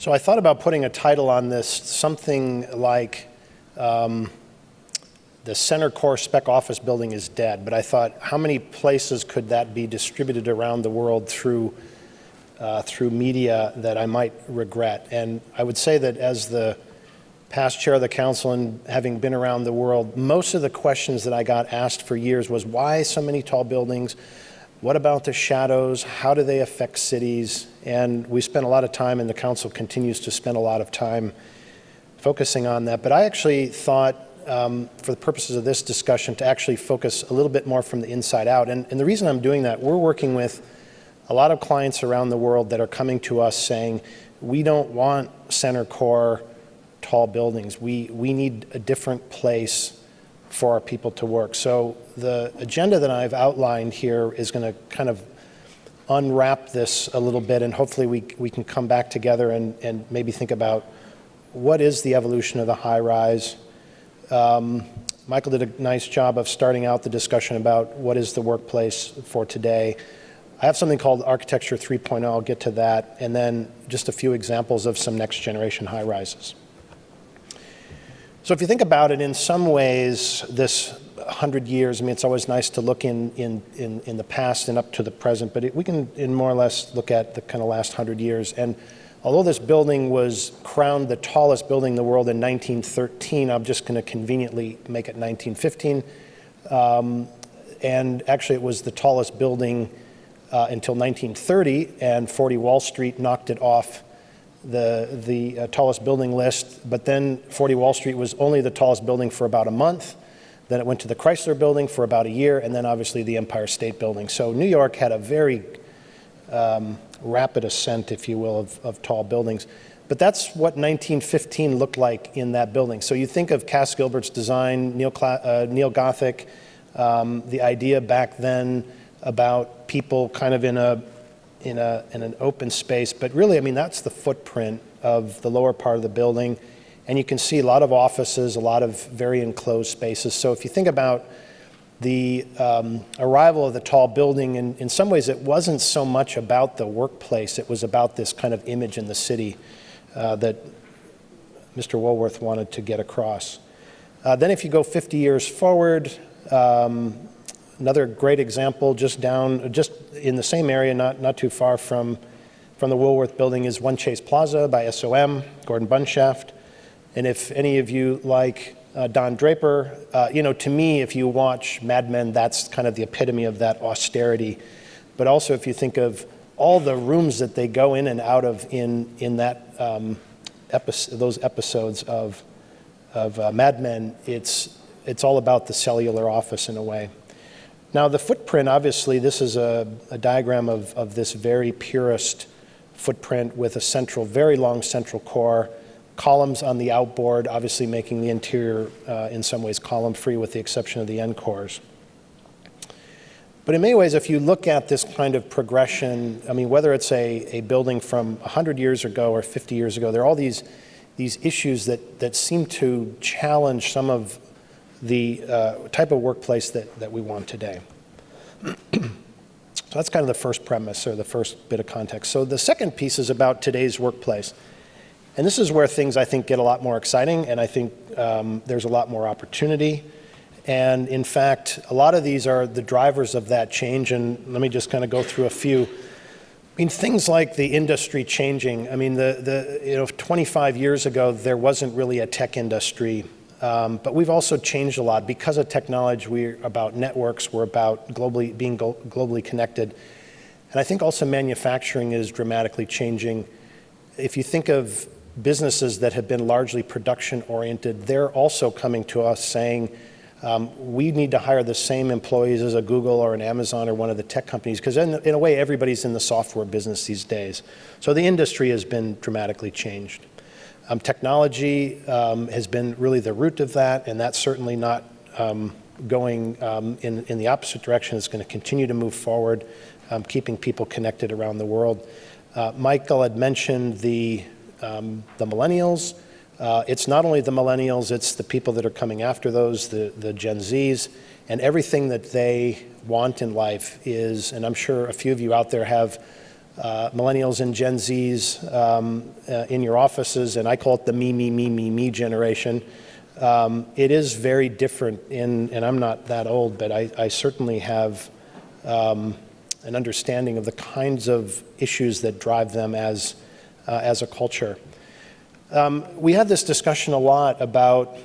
So I thought about putting a title on this, something like the center core spec office building is dead, but I thought how many places could that be distributed around the world through media that I might regret? And I would say that as the past chair of the council and having been around the world, most of the questions that I got asked for years was why so many tall buildings? What about the shadows? How do they affect cities? And we spent a lot of time, and the council continues to spend a lot of time focusing on that. But I actually thought, for the purposes of this discussion, to actually focus a little bit more from the inside out. And the reason I'm doing that, we're working with a lot of clients around the world that are coming to us saying, we don't want center core tall buildings. We need a different place for our people to work. So the agenda that I've outlined here is going to kind of unwrap this a little bit, and hopefully we can come back together and maybe think about what is the evolution of the high rise. Michael did a nice job of starting out the discussion about what is the workplace for today. I have something called Architecture 3.0, I'll get to that, and then just a few examples of some next generation high rises. So if you think about it, in some ways, this 100 years, I mean, it's always nice to look in the past and up to the present, but we can more or less look at the kind of last 100 years. And although this building was crowned the tallest building in the world in 1913, I'm just going to conveniently make it 1915. And actually, it was the tallest building until 1930, and 40 Wall Street knocked it off the tallest building list. But then 40 Wall Street was only the tallest building for about a month. Then it went to the Chrysler Building for about a year, and then obviously the Empire State Building. So New York had a very rapid ascent, if you will, of tall buildings. But that's what 1915 looked like in that building. So you think of Cass Gilbert's design, neo-Gothic, the idea back then about people kind of in an open space. But really, I mean, that's the footprint of the lower part of the building. And you can see a lot of offices, a lot of very enclosed spaces. So if you think about the arrival of the tall building, in some ways it wasn't so much about the workplace, it was about this kind of image in the city that Mr. Woolworth wanted to get across. Then if you go 50 years forward, another great example just in the same area, not too far from the Woolworth building, is One Chase Plaza by SOM, Gordon Bunshaft. And if any of you like Don Draper, to me, if you watch Mad Men, that's kind of the epitome of that austerity. But also if you think of all the rooms that they go in and out of in that those episodes of Mad Men, it's all about the cellular office in a way. Now the footprint, obviously, this is a diagram of this very purist footprint with a very long central core, columns on the outboard, obviously making the interior in some ways column-free with the exception of the end cores. But in many ways, if you look at this kind of progression, I mean, whether it's a building from 100 years ago or 50 years ago, there are all these issues that seem to challenge some of the type of workplace that we want today. So that's kind of the first premise or the first bit of context. So the second piece is about today's workplace. And this is where things, I think, get a lot more exciting, and I think there's a lot more opportunity. And in fact, a lot of these are the drivers of that change, and let me just kind of go through a few. I mean, things like the industry changing. I mean, 25 years ago, there wasn't really a tech industry, but we've also changed a lot. Because of technology, we're about networks, we're about being globally connected. And I think also manufacturing is dramatically changing. If you think of businesses that have been largely production-oriented, they're also coming to us saying, we need to hire the same employees as a Google or an Amazon or one of the tech companies, because in a way, everybody's in the software business these days. So the industry has been dramatically changed. Technology has been really the root of that, and that's certainly not going in the opposite direction. It's going to continue to move forward, keeping people connected around the world. Michael had mentioned the millennials. It's not only the millennials, it's the people that are coming after those, the Gen Zs, and everything that they want in life is, and I'm sure a few of you out there have millennials and Gen Zs in your offices, and I call it the me generation. It is very different and I'm not that old, but I certainly have an understanding of the kinds of issues that drive them as a culture. We had this discussion a lot about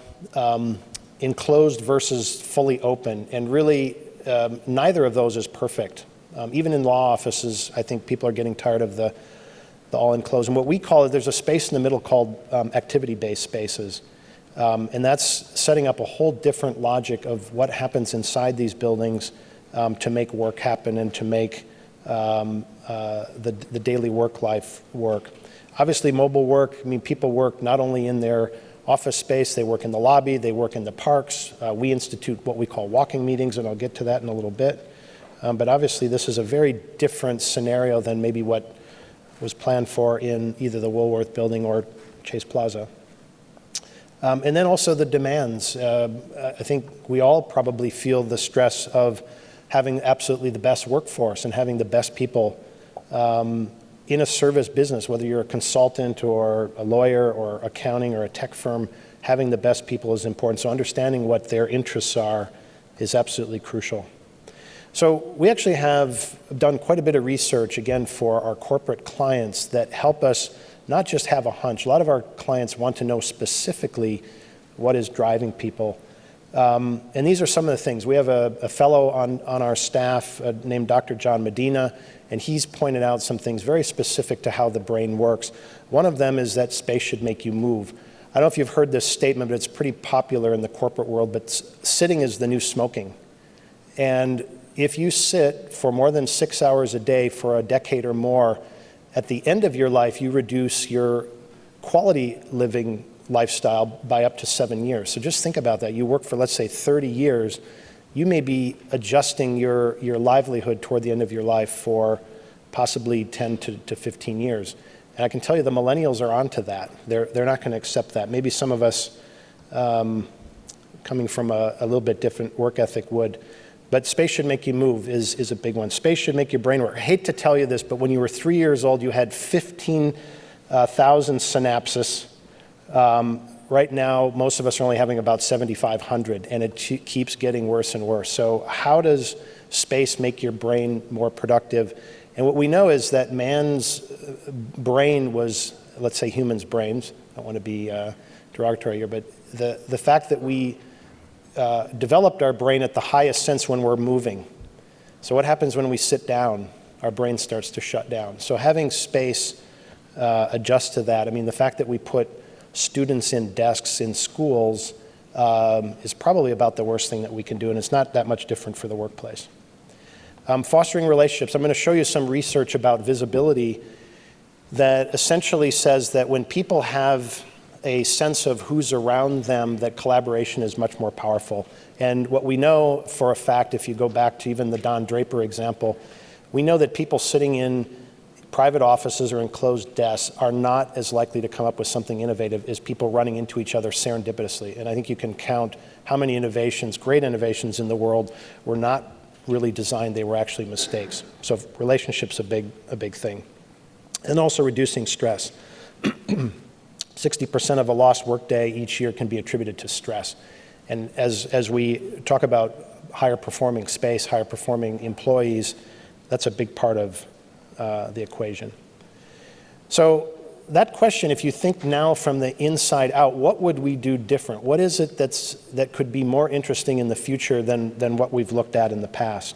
enclosed versus fully open, and really neither of those is perfect. Even in law offices, I think people are getting tired of the all enclosed. And what we call it, there's a space in the middle called activity-based spaces. And that's setting up a whole different logic of what happens inside these buildings to make work happen and to make the daily work life work. Obviously, mobile work, I mean, people work not only in their office space, they work in the lobby, they work in the parks. We institute what we call walking meetings, and I'll get to that in a little bit. But obviously, this is a very different scenario than maybe what was planned for in either the Woolworth building or Chase Plaza. And then also the demands. I think we all probably feel the stress of having absolutely the best workforce and having the best people in a service business, whether you're a consultant or a lawyer or accounting or a tech firm, having the best people is important. So understanding what their interests are is absolutely crucial. So we actually have done quite a bit of research, again, for our corporate clients that help us not just have a hunch. A lot of our clients want to know specifically what is driving people. And these are some of the things. We have a fellow on our staff named Dr. John Medina, and he's pointed out some things very specific to how the brain works. One of them is that space should make you move. I don't know if you've heard this statement, but it's pretty popular in the corporate world, but sitting is the new smoking. And if you sit for more than 6 hours a day for a decade or more, at the end of your life, you reduce your quality living lifestyle by up to 7 years. So just think about that. You work for, let's say, 30 years. You may be adjusting your livelihood toward the end of your life for possibly 10 to 15 years. And I can tell you the millennials are onto that. They're not going to accept that. Maybe some of us coming from a little bit different work ethic would. But space should make you move is a big one. Space should make your brain work. I hate to tell you this, but when you were 3 years old, you had 15,000 synapses. Right now, most of us are only having about 7,500, and it keeps getting worse and worse. So how does space make your brain more productive? And what we know is that man's brain was, let's say humans' brains. I don't want to be derogatory here, but the fact that we developed our brain at the highest sense when we're moving. So what happens when we sit down? Our brain starts to shut down. So having space adjust to that. I mean, the fact that we put students in desks in schools is probably about the worst thing that we can do, and it's not that much different for the workplace. Fostering relationships. I'm going to show you some research about visibility that essentially says that when people have a sense of who's around them, that collaboration is much more powerful. And what we know for a fact, if you go back to even the Don Draper example, we know that people sitting in private offices or enclosed desks are not as likely to come up with something innovative as people running into each other serendipitously. And I think you can count how many innovations, great innovations in the world, were not really designed, they were actually mistakes. So relationships a big thing. And also reducing stress. 60% of a lost workday each year can be attributed to stress. And as we talk about higher performing space, higher performing employees, that's a big part of the equation. So that question, if you think now from the inside out, what would we do different? What is it that could be more interesting in the future than what we've looked at in the past?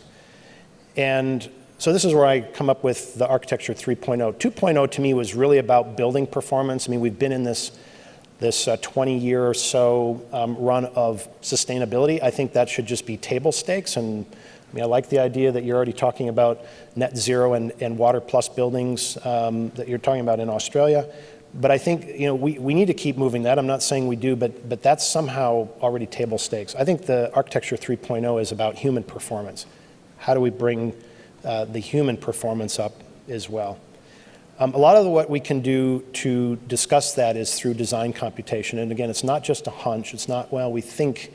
And so this is where I come up with the architecture 3.0. 2.0 to me was really about building performance. I mean, we've been in this 20-year or so run of sustainability. I think that should just be table stakes. And I mean, I like the idea that you're already talking about net zero and water plus buildings that you're talking about in Australia. But I think we need to keep moving that. I'm not saying we do, but that's somehow already table stakes. I think the architecture 3.0 is about human performance. How do we bring the human performance up as well? A lot of what we can do to discuss that is through design computation. And again, it's not just a hunch. It's not, well, we think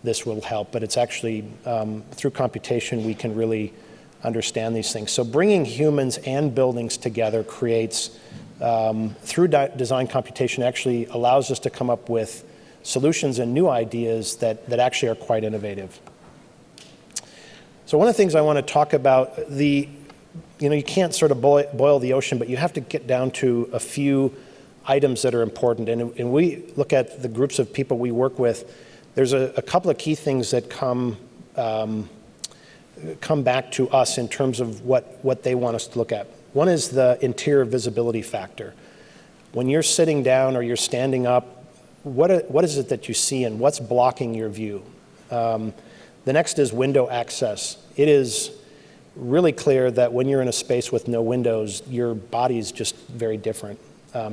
this will help, but it's actually through computation we can really understand these things. So bringing humans and buildings together creates, through design computation, actually allows us to come up with solutions and new ideas that actually are quite innovative. So one of the things I want to talk about, you can't sort of boil the ocean, but you have to get down to a few items that are important. And we look at the groups of people we work with, there's a couple of key things that come back to us in terms of what they want us to look at. One is the interior visibility factor. When you're sitting down or you're standing up, what is it that you see and what's blocking your view? The next is window access. It is really clear that when you're in a space with no windows, your body is just very different.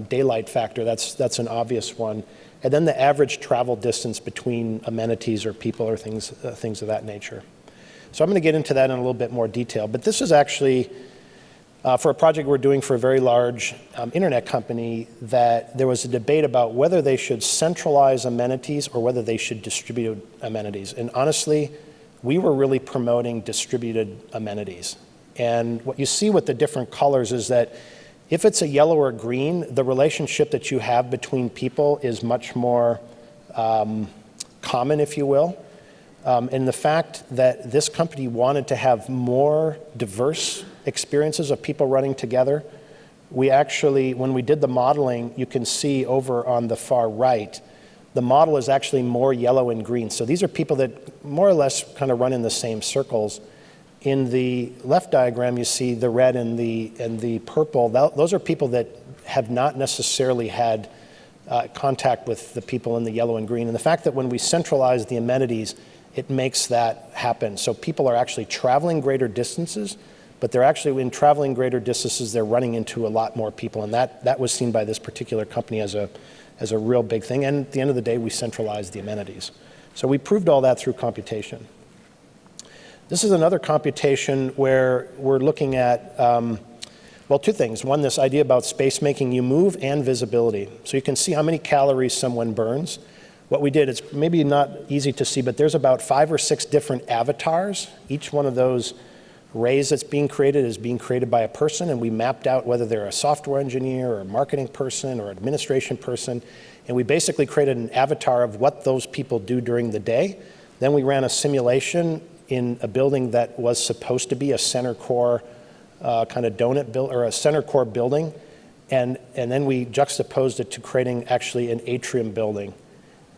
Daylight factor, that's an obvious one. And then the average travel distance between amenities or people or things of that nature. So I'm going to get into that in a little bit more detail. But this is actually for a project we're doing for a very large internet company, that there was a debate about whether they should centralize amenities or whether they should distribute amenities. And honestly, we were really promoting distributed amenities. And what you see with the different colors is that if it's a yellow or green, the relationship that you have between people is much more common, if you will. And the fact that this company wanted to have more diverse experiences of people running together, we actually, when we did the modeling, you can see over on the far right, the model is actually more yellow and green. So these are people that more or less kind of run in the same circles. In the left diagram, you see the red and the purple. Those are people that have not necessarily had contact with the people in the yellow and green. And the fact that when we centralize the amenities, it makes that happen. So people are actually traveling greater distances, but they're actually, in traveling greater distances, they're running into a lot more people. And that was seen by this particular company as a real big thing. And at the end of the day, we centralized the amenities. So we proved all that through computation. This is another computation where we're looking at, well, two things. One, this idea about space making you move and visibility. So you can see how many calories someone burns. What we did, it's maybe not easy to see, but there's about 5 or 6 different avatars. Each one of those rays that's being created is being created by a person, and we mapped out whether they're a software engineer or a marketing person or administration person, and we basically created an avatar of what those people do during the day. Then we ran a simulation in a building that was supposed to be a center core kind of donut build, or a center core building, and then we juxtaposed it to creating actually an atrium building.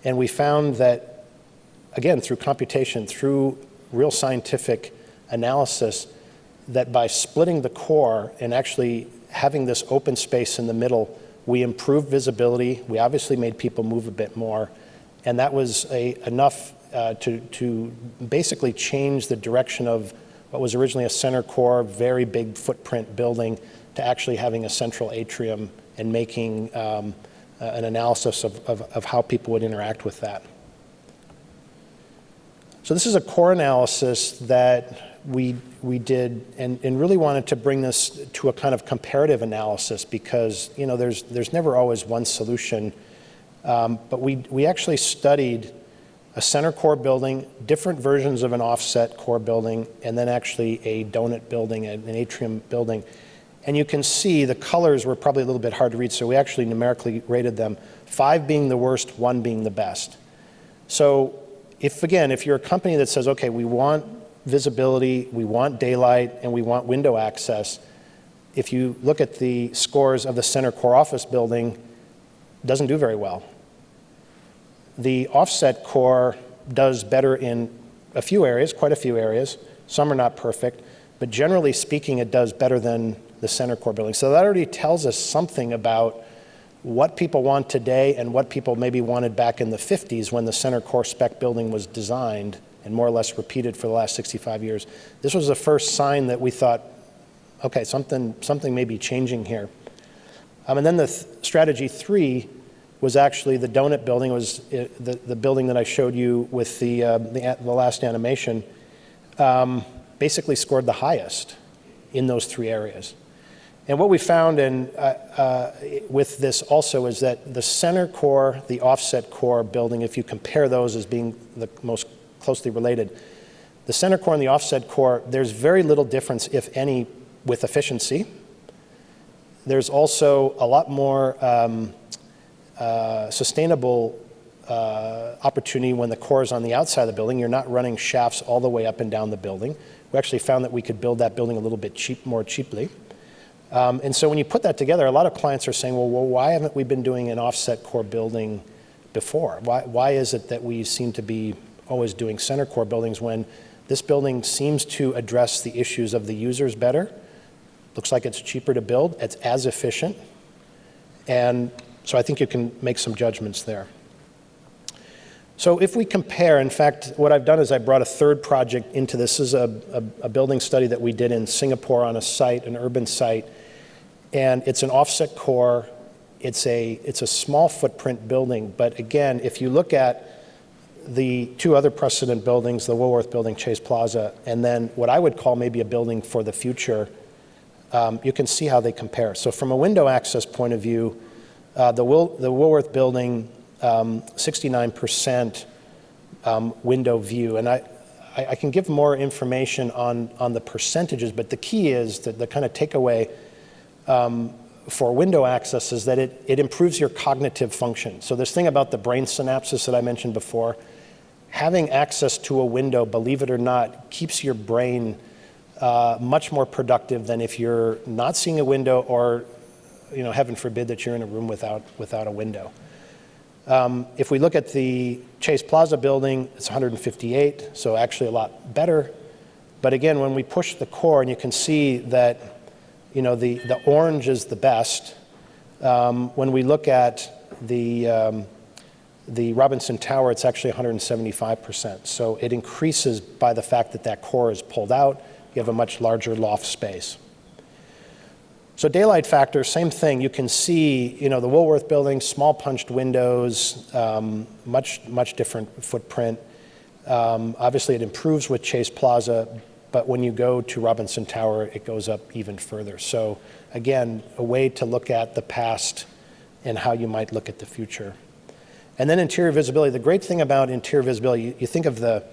And we found that, again, through computation, through real scientific analysis, that by splitting the core and actually having this open space in the middle, we improved visibility. We obviously made people move a bit more. And that was enough to basically change the direction of what was originally a center core, very big footprint building, to actually having a central atrium and making an analysis of how people would interact with that. So this is a core analysis that we did, and really wanted to bring this to a kind of comparative analysis, because there's never always one solution. But we actually studied a center core building, different versions of an offset core building, and then actually a donut building, an atrium building. And you can see the colors were probably a little bit hard to read, so we actually numerically rated them, 5 being the worst, 1 being the best. So if you're a company that says, okay, we want visibility, we want daylight, and we want window access, if you look at the scores of the center core office building, it doesn't do very well. The offset core does better in a few areas, quite a few areas. Some are not perfect, but generally speaking, it does better than the center core building. So that already tells us something about what people want today and what people maybe wanted back in the 50s when the center core spec building was designed and more or less repeated for the last 65 years. This was the first sign that we thought, okay, something may be changing here. And then the strategy 3 was actually the donut building. It was the building that I showed you with the last animation, basically scored the highest in those 3 areas. And what we found with this also is that the center core, the offset core building, if you compare those as being the most closely related, The center core and the offset core, there's very little difference, if any, with efficiency. There's also a lot more sustainable opportunity when the core is on the outside of the building. You're not running shafts all the way up and down the building. We actually found that we could build that building a little bit more cheaply. And so when you put that together, a lot of clients are saying, well, why haven't we been doing an offset core building before? Why is it that we seem to be always doing center core buildings when this building seems to address the issues of the users better? Looks like it's cheaper to build, it's as efficient. And so I think you can make some judgments there. So if we compare, in fact, what I've done is I brought a third project into this. This is a building study that we did in Singapore on a site, an urban site. And it's an offset core. It's a small footprint building. But again, if you look at the two other precedent buildings, the Woolworth Building, Chase Plaza, and then what I would call maybe a building for the future, you can see how they compare. So from a window access point of view, the Woolworth Building, 69% window view. And I can give more information on the percentages, but the key is that the kind of takeaway for window access is that it improves your cognitive function. So this thing about the brain synapses that I mentioned before, having access to a window, believe it or not, keeps your brain much more productive than if you're not seeing a window or, heaven forbid that you're in a room without a window. If we look at the Chase Plaza building, it's 158, so actually a lot better. But again, when we push the core, and you can see that the orange is the best. When we look at the Robinson Tower, it's actually 175%. So it increases by the fact that that core is pulled out. You have a much larger loft space. So daylight factor, same thing. You can see, the Woolworth Building, small punched windows, much different footprint. Obviously, it improves with Chase Plaza, but when you go to Robinson Tower, it goes up even further. So again, a way to look at the past and how you might look at the future. And then interior visibility. The great thing about interior visibility, you think of the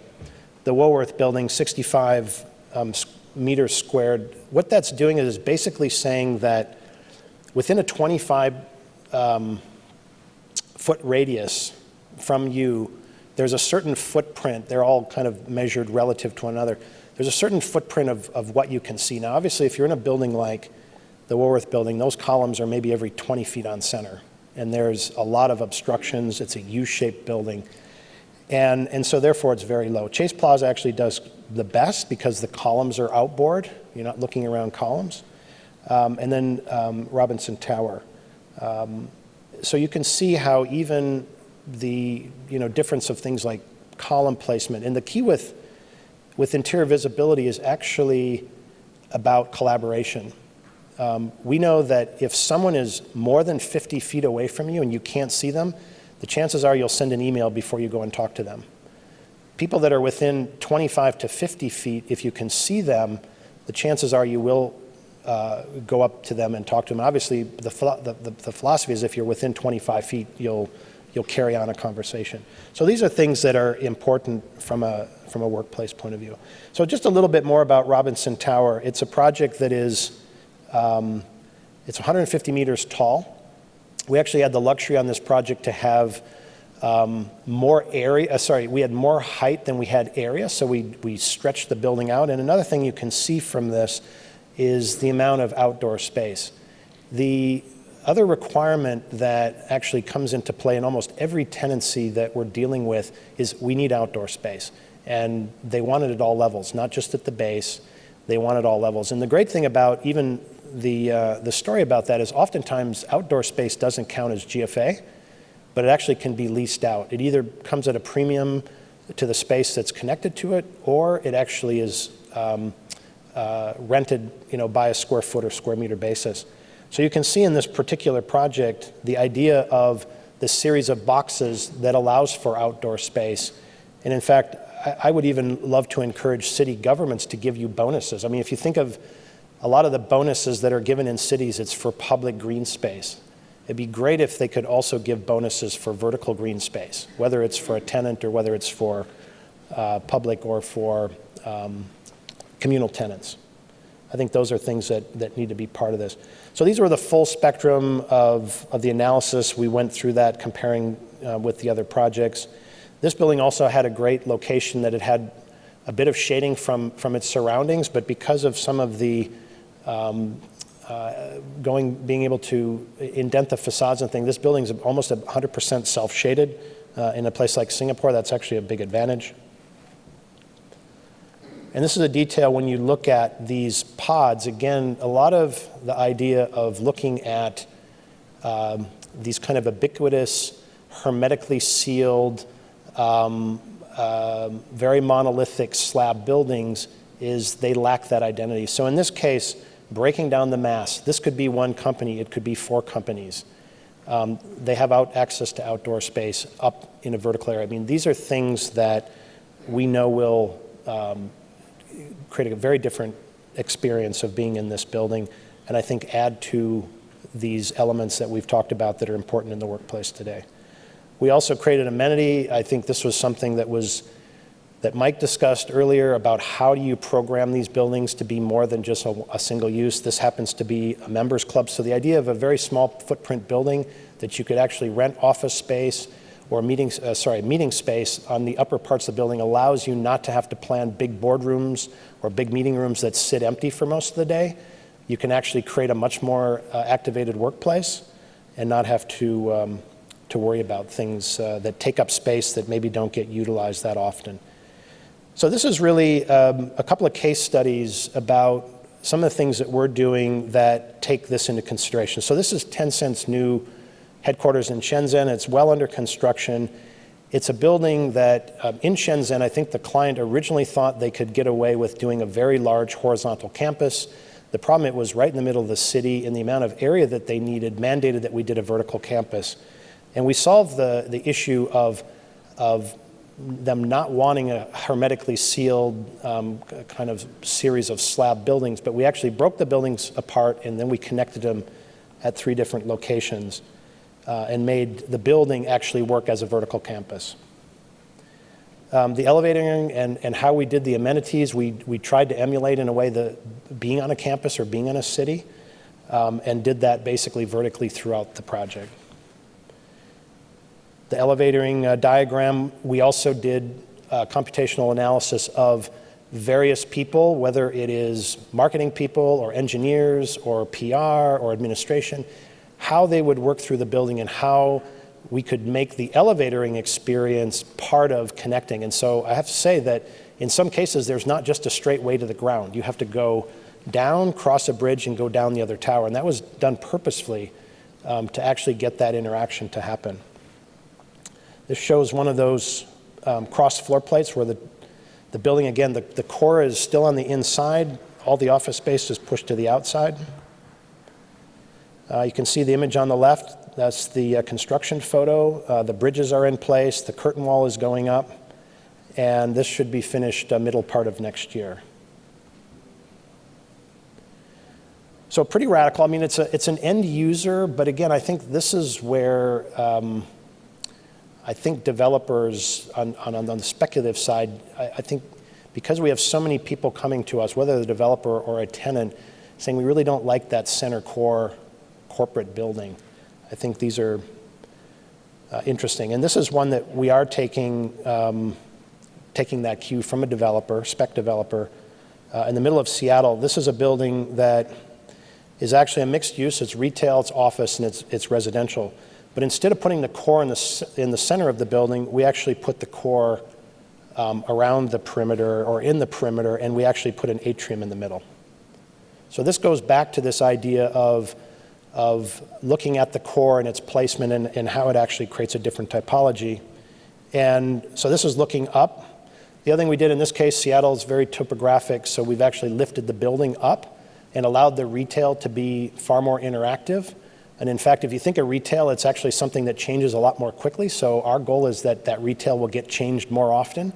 Woolworth Building, 65 meters squared. What that's doing is basically saying that within a 25 foot radius from you, there's a certain footprint. They're all kind of measured relative to one another. There's a certain footprint of what you can see. Now, obviously, if you're in a building like the Woolworth Building, those columns are maybe every 20 feet on center. And there's a lot of obstructions. It's a U-shaped building. And so therefore, it's very low. Chase Plaza actually does the best because the columns are outboard. You're not looking around columns. And then Robinson Tower. So you can see how even the difference of things like column placement. And the key with interior visibility is actually about collaboration. We know that if someone is more than 50 feet away from you and you can't see them, the chances are you'll send an email before you go and talk to them. People that are within 25 to 50 feet, if you can see them, the chances are you will go up to them and talk to them. Obviously, the philosophy is if you're within 25 feet, you'll carry on a conversation. So these are things that are important from a workplace point of view. So just a little bit more about Robinson Tower. It's a project that is, it's 150 meters tall. We actually had the luxury on this project to have more area, we had more height than we had area, so we stretched the building out. And another thing you can see from this is the amount of outdoor space. The other requirement that actually comes into play in almost every tenancy that we're dealing with is we need outdoor space. And they want it at all levels, not just at the base. They want it all levels. And the great thing about even the story about that is oftentimes outdoor space doesn't count as GFA, but it actually can be leased out. It either comes at a premium to the space that's connected to it, or it actually is rented by a square foot or square meter basis. So you can see in this particular project the idea of this series of boxes that allows for outdoor space. And in fact, I would even love to encourage city governments to give you bonuses. I mean, if you think of a lot of the bonuses that are given in cities, it's for public green space. It'd be great if they could also give bonuses for vertical green space, whether it's for a tenant or whether it's for public or for communal tenants. I think those are things that need to be part of this. So these were the full spectrum of the analysis. We went through that comparing with the other projects. This building also had a great location that it had a bit of shading from its surroundings, but because of some of the being able to indent the facades and things, this building's almost 100% self-shaded. In a place like Singapore, that's actually a big advantage. And this is a detail when you look at these pods. Again, a lot of the idea of looking at these kind of ubiquitous, hermetically sealed, very monolithic slab buildings is they lack that identity. So in this case, breaking down the mass, this could be one company, it could be 4 companies. They have access to outdoor space up in a vertical area. I mean, these are things that we know will create a very different experience of being in this building, and I think add to these elements that we've talked about that are important in the workplace today. We also created amenity. I think this was something that Mike discussed earlier about how do you program these buildings to be more than just a single use. This happens to be a members club. So the idea of a very small footprint building that you could actually rent office space or meeting space on the upper parts of the building allows you not to have to plan big boardrooms or big meeting rooms that sit empty for most of the day. You can actually create a much more activated workplace and not have to worry about things that take up space that maybe don't get utilized that often. So this is really a couple of case studies about some of the things that we're doing that take this into consideration. So this is Tencent's new headquarters in Shenzhen. It's well under construction. It's a building that in Shenzhen, I think the client originally thought they could get away with doing a very large horizontal campus. The problem, it was right in the middle of the city, and the amount of area that they needed mandated that we did a vertical campus. And we solved the issue of them not wanting a hermetically sealed kind of series of slab buildings, but we actually broke the buildings apart and then we connected them at 3 different locations and made the building actually work as a vertical campus. The elevating and how we did the amenities, we tried to emulate in a way being on a campus or being in a city, and did that basically vertically throughout the project. The elevating diagram, we also did computational analysis of various people, whether it is marketing people or engineers or PR or administration, how they would work through the building and how we could make the elevatoring experience part of connecting. And so I have to say that in some cases, there's not just a straight way to the ground. You have to go down, cross a bridge, and go down the other tower. And that was done purposefully to actually get that interaction to happen. This shows one of those cross floor plates where the building, again, the core is still on the inside. All the office space is pushed to the outside. You can see the image on the left. That's the construction photo. The bridges are in place. The curtain wall is going up. And this should be finished middle part of next year. So pretty radical. I mean, it's an end user, but again, I think this is where I think developers on the speculative side, I think because we have so many people coming to us, whether the developer or a tenant, saying we really don't like that center core corporate building. I think these are interesting. And this is one that we are taking that cue from a developer, spec developer, in the middle of Seattle. This is a building that is actually a mixed use. It's retail, it's office, and it's residential. But instead of putting the core in the center of the building, we actually put the core around the perimeter or in the perimeter, and we actually put an atrium in the middle. So this goes back to this idea of looking at the core and its placement and how it actually creates a different typology. And so this is looking up. The other thing we did in this case, Seattle is very topographic, so we've actually lifted the building up and allowed the retail to be far more interactive. And in fact, if you think of retail, it's actually something that changes a lot more quickly. So our goal is that retail will get changed more often.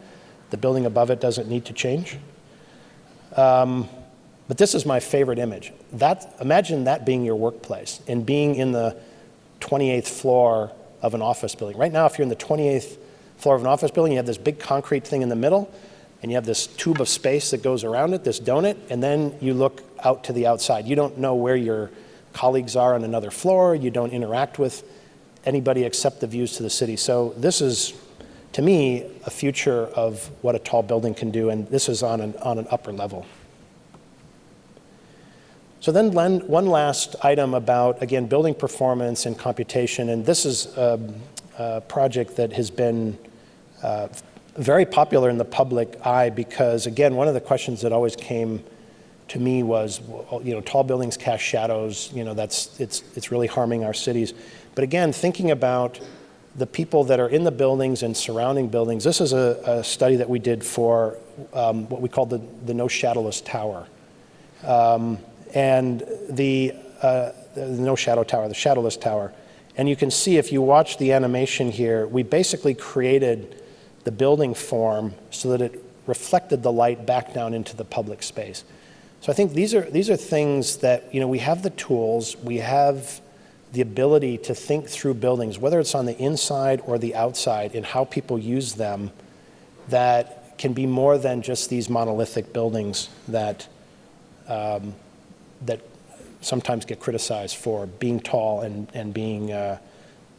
The building above it doesn't need to change. But this is my favorite image. Imagine that being your workplace and being in the 28th floor of an office building. Right now, if you're in the 28th floor of an office building, you have this big concrete thing in the middle, and you have this tube of space that goes around it, this donut, and then you look out to the outside. You don't know where your colleagues are on another floor. You don't interact with anybody except the views to the city. So this is, to me, a future of what a tall building can do, and this is on an upper level. So then one last item about, again, building performance and computation, and this is a project that has been very popular in the public eye because, again, one of the questions that always came to me was, tall buildings cast shadows, it's really harming our cities. But again, thinking about the people that are in the buildings and surrounding buildings, this is a study that we did for what we call the No Shadowless Tower. And the No Shadow Tower, the Shadowless Tower. And you can see if you watch the animation here, we basically created the building form so that it reflected the light back down into the public space. So I think these are things that, we have the tools, we have the ability to think through buildings, whether it's on the inside or the outside, and how people use them, that can be more than just these monolithic buildings that sometimes get criticized for being tall and being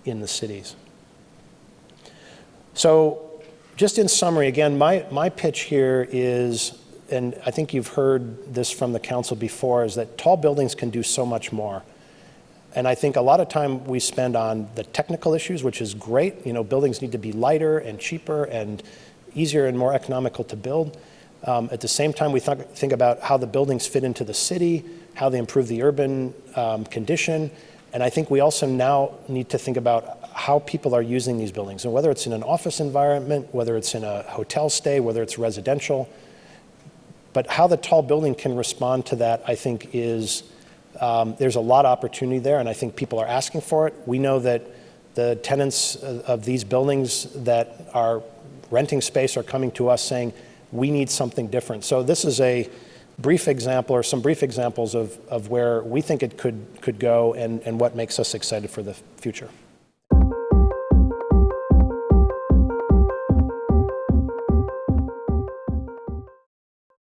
in the cities. So just in summary, again, my pitch here is, and I think you've heard this from the council before, is that tall buildings can do so much more. And I think a lot of time we spend on the technical issues, which is great. Buildings need to be lighter and cheaper and easier and more economical to build. At the same time, we think about how the buildings fit into the city, how they improve the urban condition. And I think we also now need to think about how people are using these buildings, and whether it's in an office environment, whether it's in a hotel stay, whether it's residential. But how the tall building can respond to that, I think, is there's a lot of opportunity there, and I think people are asking for it. We know that the tenants of these buildings that are renting space are coming to us saying, we need something different. So this is a brief example, or some brief examples of where we think it could go and what makes us excited for the future.